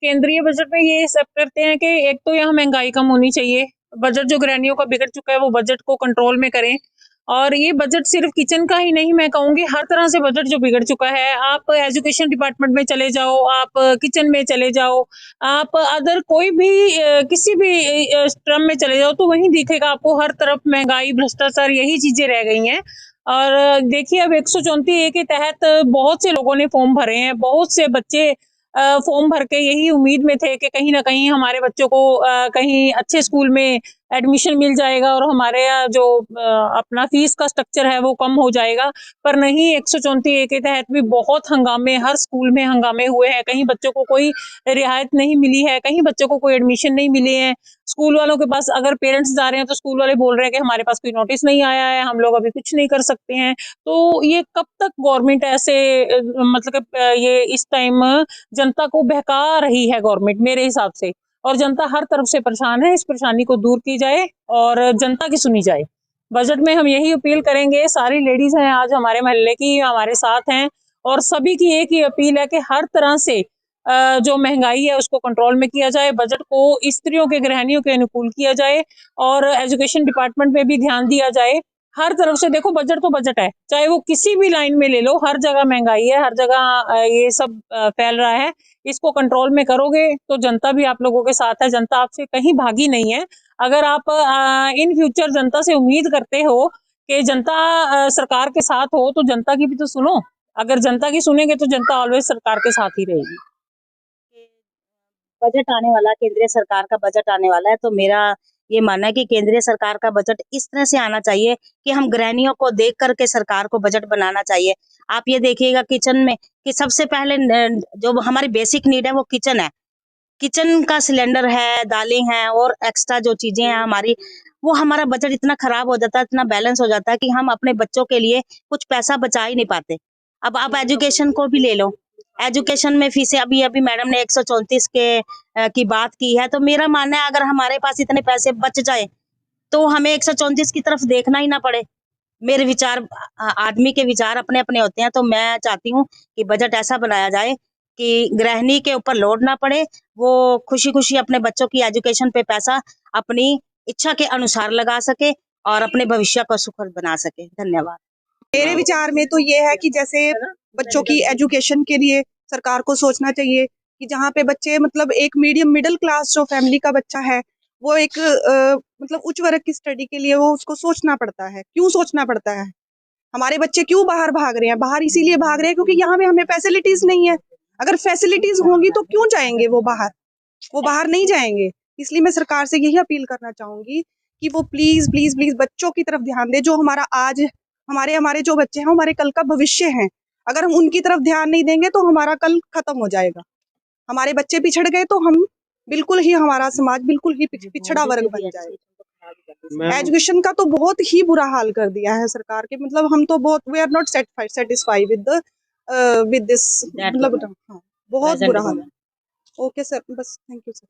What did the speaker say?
केंद्रीय बजट में ये सब करते हैं कि एक तो यहाँ महंगाई कम होनी चाहिए, बजट जो गृहिणियों का बिगड़ चुका है वो बजट को कंट्रोल में करें। और ये बजट सिर्फ किचन का ही नहीं, मैं कहूँगी हर तरह से बजट जो बिगड़ चुका है। आप एजुकेशन डिपार्टमेंट में चले जाओ, आप किचन में चले जाओ, आप अदर कोई भी किसी भी स्ट्रम में चले जाओ तो वहीं दिखेगा आपको हर तरफ महंगाई, भ्रष्टाचार, यही चीजें रह गई हैं। और देखिए अब 134A के तहत बहुत से लोगों ने फॉर्म भरे हैं, बहुत से बच्चे फॉर्म भर के यही उम्मीद में थे कि कहीं ना कहीं हमारे बच्चों को कहीं अच्छे स्कूल में एडमिशन मिल जाएगा और हमारे यहाँ जो अपना फीस का स्ट्रक्चर है वो कम हो जाएगा। पर नहीं, 134A के तहत भी बहुत हंगामे, हर स्कूल में हंगामे हुए हैं। कहीं बच्चों को कोई रियायत नहीं मिली है, कहीं बच्चों को कोई एडमिशन नहीं मिले हैं। स्कूल वालों के पास अगर पेरेंट्स जा रहे हैं तो स्कूल वाले बोल रहे हैं कि हमारे पास कोई नोटिस नहीं आया है, हम लोग अभी कुछ नहीं कर सकते हैं। तो ये कब तक गवर्नमेंट ऐसे मतलब ये इस टाइम जनता को बहका रही है गवर्नमेंट, मेरे हिसाब से। और जनता हर तरफ से परेशान है, इस परेशानी को दूर की जाए और जनता की सुनी जाए। बजट में हम यही अपील करेंगे, सारी लेडीज हैं आज हमारे मोहल्ले की, हमारे साथ हैं, और सभी की एक ही अपील है कि हर तरह से जो महंगाई है उसको कंट्रोल में किया जाए, बजट को स्त्रियों के, गृहिणियों के अनुकूल किया जाए और एजुकेशन डिपार्टमेंट में भी ध्यान दिया जाए। हर तरफ से देखो, बजट तो बजट है, चाहे वो किसी भी लाइन में ले लो, हर जगह महंगाई है, हर जगह ये सब फैल रहा है। इसको कंट्रोल में करोगे तो जनता भी आप लोगों के साथ है, जनता आपसे कहीं भागी नहीं है। अगर आप इन फ्यूचर जनता से उम्मीद करते हो कि जनता सरकार के साथ हो तो जनता की भी तो सुनो। अगर जनता की सुनेंगे तो जनता ऑलवेज सरकार के साथ ही रहेगी। बजट आने वाला, केंद्रीय सरकार का बजट आने वाला है, तो मेरा ये मानना है कि केंद्रीय सरकार का बजट इस तरह से आना चाहिए कि हम गृहिणियों को देख करके सरकार को बजट बनाना चाहिए। आप ये देखिएगा किचन में कि सबसे पहले जो हमारी बेसिक नीड है वो किचन है। किचन का सिलेंडर है, दालें हैं और एक्स्ट्रा जो चीजें हैं हमारी, वो हमारा बजट इतना खराब हो जाता है, इतना बैलेंस हो जाता है कि हम अपने बच्चों के लिए कुछ पैसा बचा ही नहीं पाते। अब आप एजुकेशन को भी ले लो, एजुकेशन में फीसें अभी अभी मैडम ने 134 की बात की है, तो मेरा मानना है अगर हमारे पास इतने पैसे बच जाए तो हमें 134 की तरफ देखना ही ना पड़े। मेरे विचार, आदमी के विचार अपने अपने होते हैं, तो मैं चाहती हूँ कि बजट ऐसा बनाया जाए कि गृहिणी के ऊपर लोड ना पड़े, वो खुशी खुशी अपने बच्चों की एजुकेशन पे पैसा अपनी इच्छा के अनुसार लगा सके और अपने भविष्य को सुखद बना सके। धन्यवाद। मेरे विचार में तो ये है कि जैसे बच्चों की एजुकेशन के लिए सरकार को सोचना चाहिए कि जहाँ पे बच्चे मतलब एक मीडियम मिडिल क्लास जो फैमिली का बच्चा है, वो एक मतलब उच्च वर्ग की स्टडी के लिए वो उसको सोचना पड़ता है। क्यों सोचना पड़ता है? हमारे बच्चे क्यों बाहर भाग रहे हैं? बाहर इसीलिए भाग रहे हैं क्योंकि यहाँ पे हमें फैसिलिटीज नहीं है। अगर फैसिलिटीज होंगी तो क्यों जाएंगे वो बाहर? वो बाहर नहीं जाएंगे। इसलिए मैं सरकार से यही अपील करना चाहूंगी कि वो प्लीज प्लीज प्लीज बच्चों की तरफ ध्यान दे। जो हमारा आज हमारे हमारे जो बच्चे हैं हमारे कल का भविष्य हैं। अगर हम उनकी तरफ ध्यान नहीं देंगे तो हमारा कल खत्म हो जाएगा। हमारे बच्चे पिछड़ गए तो हम बिल्कुल ही, हमारा समाज बिल्कुल ही पिछड़ा वर्ग बन जाएगा। एजुकेशन का तो बहुत ही बुरा हाल कर दिया है सरकार के, मतलब हम तो बहुत, we are not satisfied with this, मतलब हाँ, बहुत बुरा हाल है। ओके सर, बस थैंक यू सर।